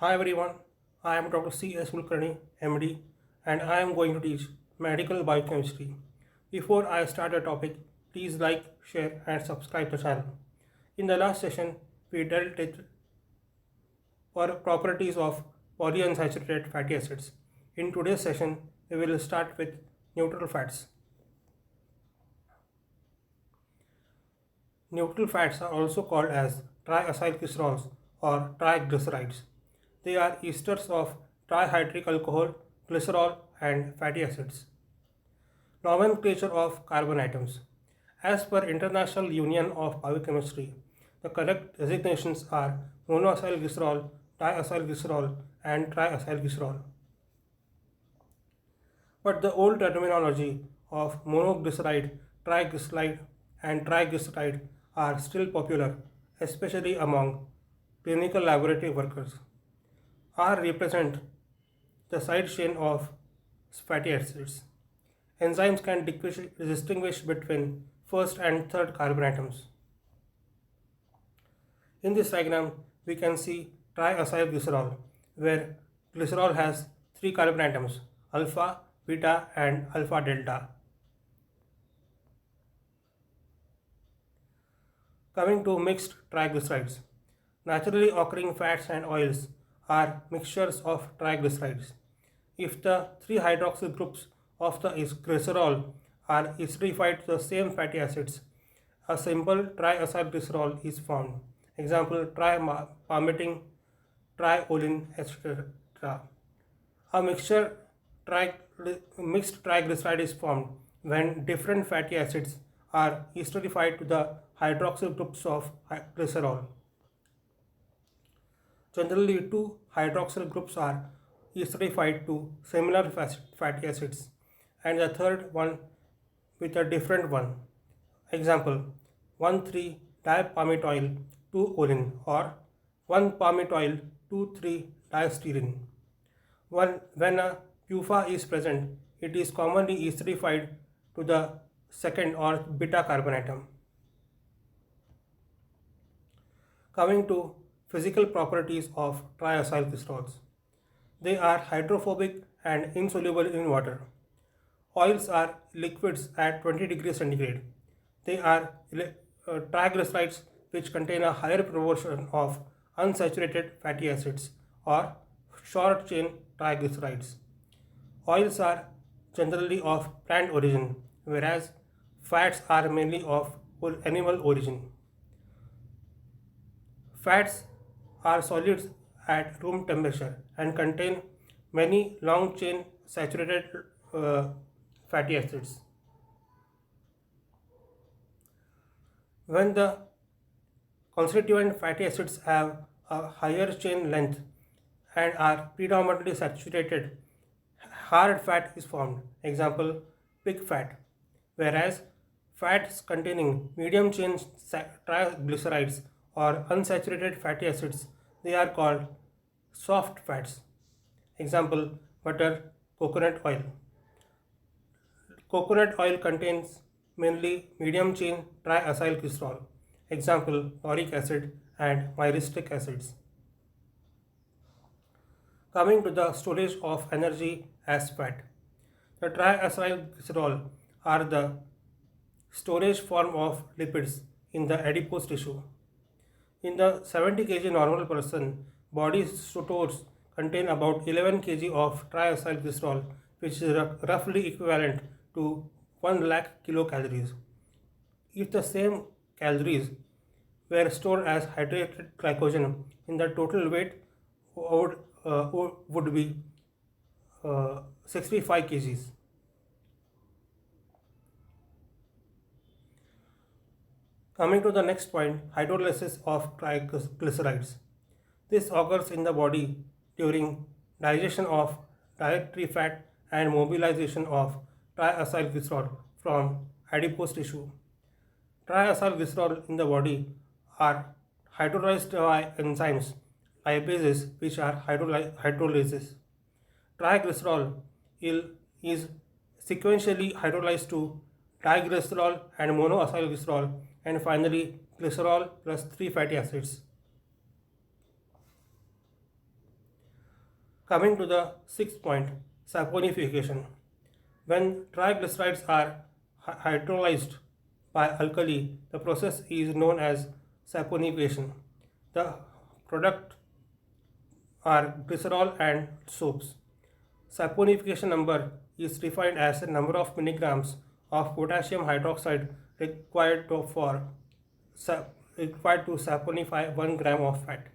Hi everyone, I am Dr. C. S. Kulkarni, MD, and I am going to teach medical biochemistry. Before I start the topic, please like, share, and subscribe the channel. In the last session, we dealt with properties of polyunsaturated fatty acids. In today's session, we will start with neutral fats. Neutral fats are also called as triacylglycerols or triglycerides. They are esters of trihydric alcohol, glycerol, and fatty acids. Nomenclature of carbon atoms. As per International Union of Biochemistry, the correct designations are monoacylglycerol, diacylglycerol, and triacylglycerol. But the old terminology of monoglyceride, triglyceride, and triglyceride are still popular, especially among clinical laboratory workers. R represent the side chain of fatty acids. Enzymes can distinguish between first and third carbon atoms. In this diagram, we can see triacylglycerol, where glycerol has three carbon atoms, alpha, beta, and alpha delta. Coming to mixed triglycerides. Naturally occurring fats and oils are mixtures of triglycerides. If the three hydroxyl groups of the glycerol are esterified to the same fatty acids, a simple triacylglycerol is formed. Example, tri-palmiting, triolin, etc. A mixed triglyceride is formed when different fatty acids are esterified to the hydroxyl groups of glycerol. Generally, two hydroxyl groups are esterified to similar fatty acids, and the third one with a different one. Example, 1,3-dipalmitoyl 2-olin or 1-palmitoyl 2,3-diasterin. When a PUFA is present, it is commonly esterified to the second or beta carbon atom. Coming to physical properties of triacylglycerols. They are hydrophobic and insoluble in water. Oils are liquids at 20 degrees centigrade. They are triglycerides which contain a higher proportion of unsaturated fatty acids or short chain triglycerides. Oils are generally of plant origin, whereas fats are mainly of animal origin. Fats are solids at room temperature and contain many long chain saturated fatty acids. When the constituent fatty acids have a higher chain length and are predominantly saturated, hard fat is formed. Example, pig fat. Whereas fats containing medium chain triglycerides or unsaturated fatty acids, they are called soft fats. Example, butter, coconut oil. Coconut oil contains mainly medium chain triacylglycerol. Example, lauric acid and myristic acids. Coming to the storage of energy as fat. The triacylglycerol are the storage form of lipids in the adipose tissue. In the 70 kg normal person, body stores contain about 11 kg of triacylglycerol, which is roughly equivalent to 1 lakh kilocalories. If the same calories were stored as hydrated glycogen, in the total weight would be 65 kgs. Coming to the next point, hydrolysis of triglycerides. This occurs in the body during digestion of dietary fat and mobilization of triacylglycerol from adipose tissue. Triacylglycerol in the body are hydrolyzed by enzymes lipases which are hydrolysis. Triglycerol is sequentially hydrolyzed to diglycerol and monoacylglycerol and finally glycerol plus 3 fatty acids. Coming to the sixth point, saponification. When triglycerides are hydrolyzed by alkali, the process is known as saponification. The product are glycerol and soaps. Saponification number is defined as the number of milligrams of potassium hydroxide required required to saponify 1 gram of fat.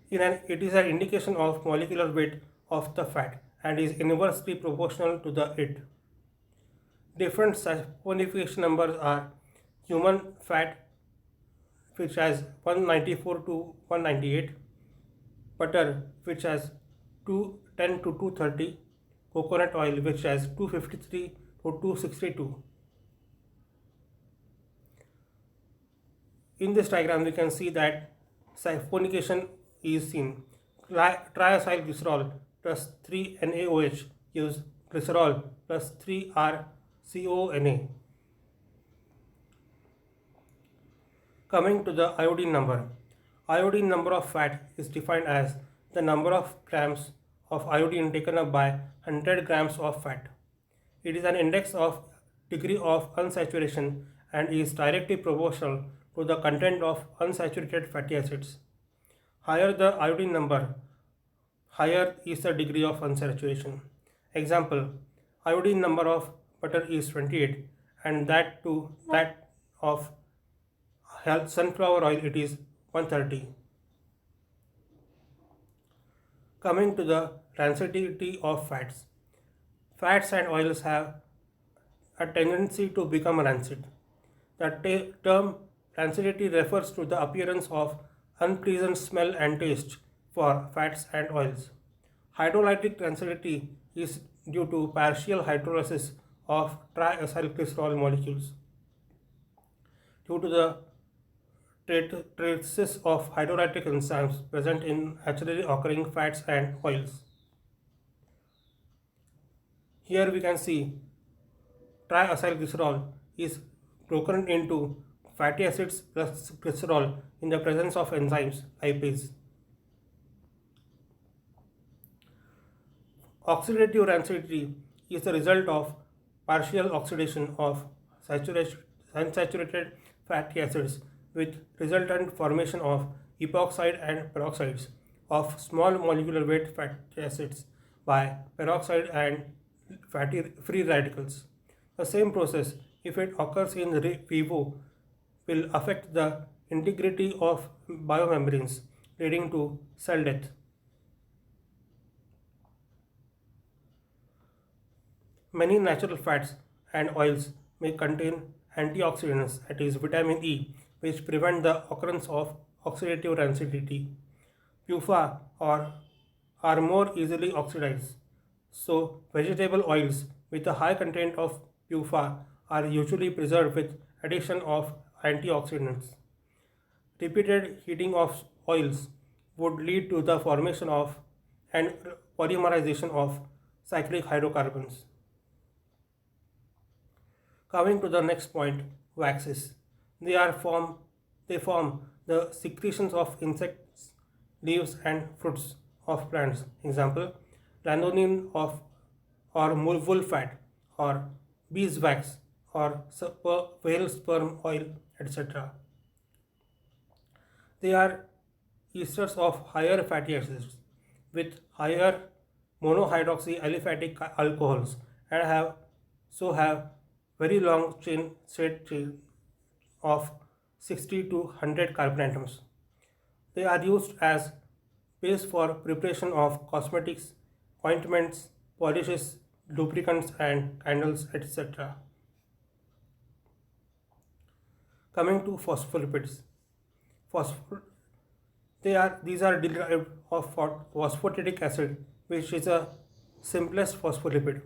It is an indication of molecular weight of the fat and is inversely proportional to the it. Different saponification numbers are human fat, which has 194 to 198, butter, which has 210 to 230, coconut oil, which has 253 to 262. In this diagram, we can see that saponification is seen. Triacylglycerol plus 3 NaOH gives glycerol plus 3 RCONA. Coming to the iodine number. Iodine number of fat is defined as the number of grams of iodine taken up by 100 grams of fat. It is an index of degree of unsaturation and is directly proportional to the content of unsaturated fatty acids. Higher the iodine number, higher is the degree of unsaturation. Example, iodine number of butter is 28 and that of sunflower oil it is 130. Coming to the rancidity of fats. Fats and oils have a tendency to become rancid. The term rancidity refers to the appearance of unpleasant smell and taste for fats and oils. Hydrolytic rancidity is due to partial hydrolysis of triacylglycerol molecules. Due to the traces of hydrolytic enzymes present in naturally occurring fats and oils. Here we can see triacylglycerol is broken into fatty acids plus glycerol in the presence of enzymes lipase. Oxidative rancidity is the result of partial oxidation of unsaturated fatty acids with resultant formation of epoxide and peroxides of small molecular weight fatty acids by peroxide and fatty free radicals. The same process, if it occurs in vivo, will affect the integrity of biomembranes, leading to cell death. Many natural fats and oils may contain antioxidants, that is vitamin E, which prevent the occurrence of oxidative rancidity. PUFA are more easily oxidized. So, vegetable oils with a high content of PUFA are usually preserved with addition of antioxidants. Repeated heating of oils would lead to the formation of and polymerization of cyclic hydrocarbons. Coming to the next point, waxes. They form the secretions of insects, leaves and fruits of plants. Example, lanolin of or wool fat or beeswax or whale sperm oil, etc. They are esters of higher fatty acids with higher monohydroxy aliphatic alcohols and have very long straight chain of 60 to 100 carbon atoms. They are used as base for preparation of cosmetics, ointments, polishes, lubricants and candles, etc. Coming to phospholipids. These are derived of phosphatidic acid, which is a simplest phospholipid.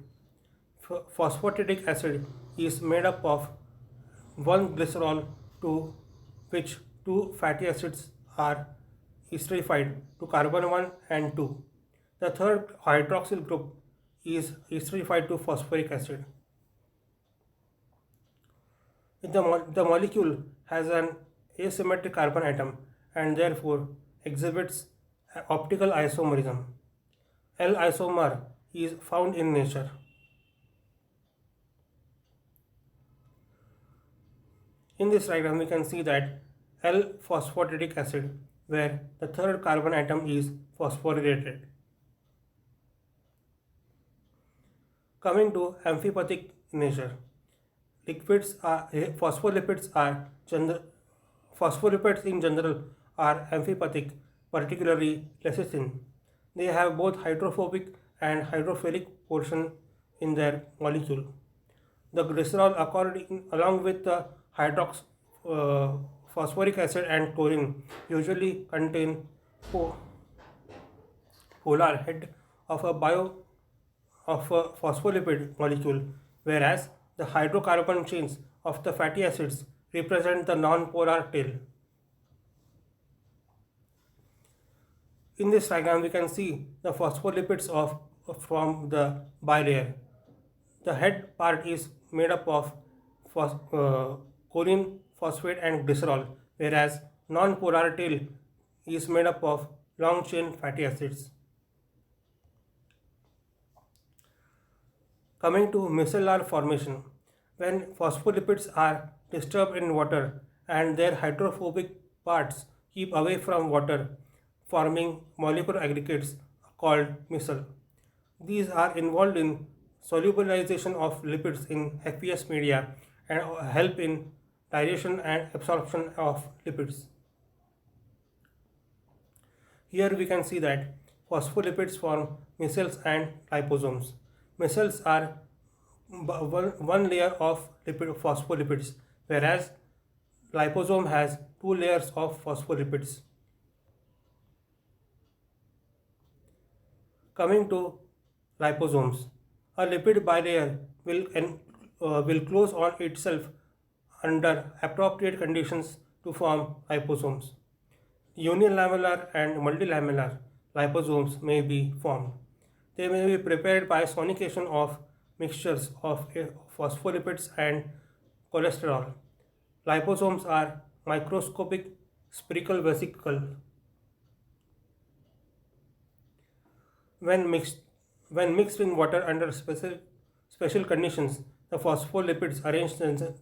Phosphatidic acid is made up of one glycerol to which two fatty acids are esterified to carbon 1 and 2. The third hydroxyl group is esterified to phosphoric acid. The molecule has an asymmetric carbon atom and therefore exhibits optical isomerism. L isomer is found in nature. In this diagram, we can see that L-phosphatidic acid, where the third carbon atom is phosphorylated. Coming to amphipathic nature, phospholipids in general are amphipathic, particularly lecithin. They have both hydrophobic and hydrophilic portion in their molecule. The glycerol along with the hydrox phosphoric acid and chlorine usually contain polar head of a phospholipid molecule, whereas the hydrocarbon chains of the fatty acids represent the non-polar tail. In this diagram, we can see the phospholipids from the bilayer. The head part is made up of choline, phosphate, and glycerol, whereas non-polar tail is made up of long-chain fatty acids. Coming to micellar formation, when phospholipids are disturbed in water and their hydrophobic parts keep away from water, forming molecular aggregates called micelle. These are involved in solubilization of lipids in aqueous media and help in digestion and absorption of lipids. Here we can see that phospholipids form micelles and liposomes. Micelles are one layer of phospholipids, whereas liposome has two layers of phospholipids. Coming to liposomes, a lipid bilayer will close on itself under appropriate conditions to form liposomes. Unilamellar and multilamellar liposomes may be formed. They may be prepared by sonication of mixtures of phospholipids and cholesterol. Liposomes are microscopic spherical vesicles. When mixed in water under special conditions, the phospholipids arrange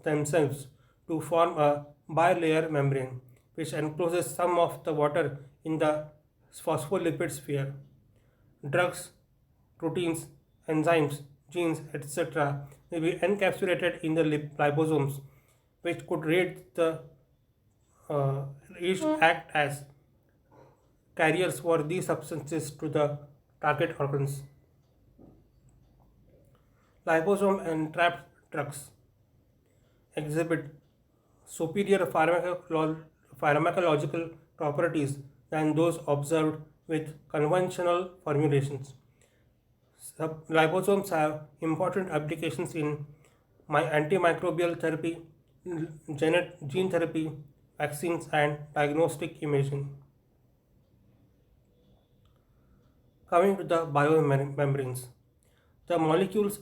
themselves to form a bilayer membrane, which encloses some of the water in the phospholipid sphere. Drugs, proteins, enzymes, genes, etc. may be encapsulated in the liposomes, which could each act as carriers for these substances to the target organs. Liposome entrapped drugs exhibit superior pharmacological properties than those observed with conventional formulations. Liposomes have important applications in antimicrobial therapy, gene therapy, vaccines, and diagnostic imaging. Coming to the biomembranes, the molecules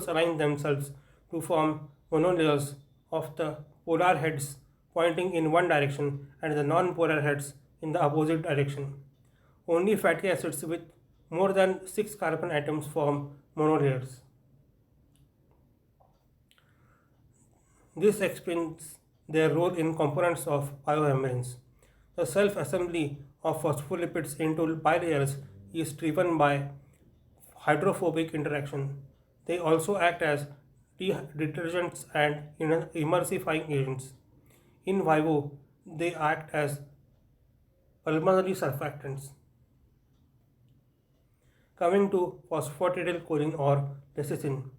align themselves to form monolayers of the polar heads pointing in one direction and the non-polar heads in the opposite direction. Only fatty acids with more than 6 carbon atoms form monolayers. This explains their role in components of biomembranes. The self-assembly of phospholipids into bilayers is driven by hydrophobic interaction. They also act as detergents and emulsifying agents. In vivo, they act as pulmonary surfactants. Coming to phosphatidylcholine or lecithin,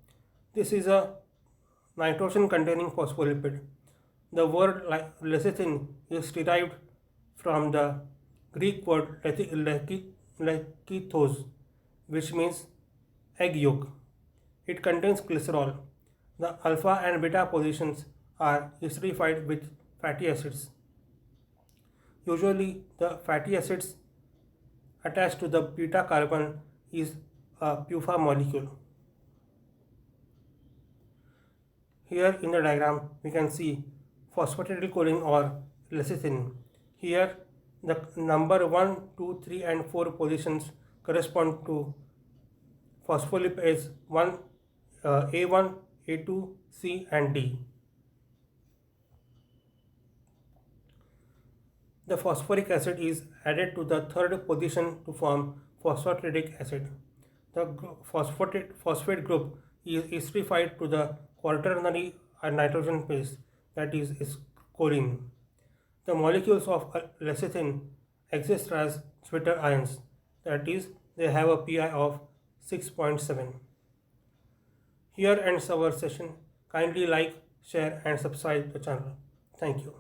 this is a nitrogen-containing phospholipid. The word lecithin is derived from the Greek word lekithos, which means egg yolk. It contains glycerol. The alpha and beta positions are esterified with fatty acids. Usually, the fatty acids attached to the beta carbon is a PUFA molecule. Here in the diagram, we can see phosphatidylcholine or lecithin. Here the number 1, 2, 3 and 4 positions correspond to phospholipids 1, A1, A2, C and D. The phosphoric acid is added to the third position to form phosphatidic acid. The phosphate group is esterified to the quaternary nitrogen base, that is choline. The molecules of lecithin exist as Zwitter ions, that is, they have a pI of 6.7. Here ends our session. Kindly like, share and subscribe the channel. Thank you.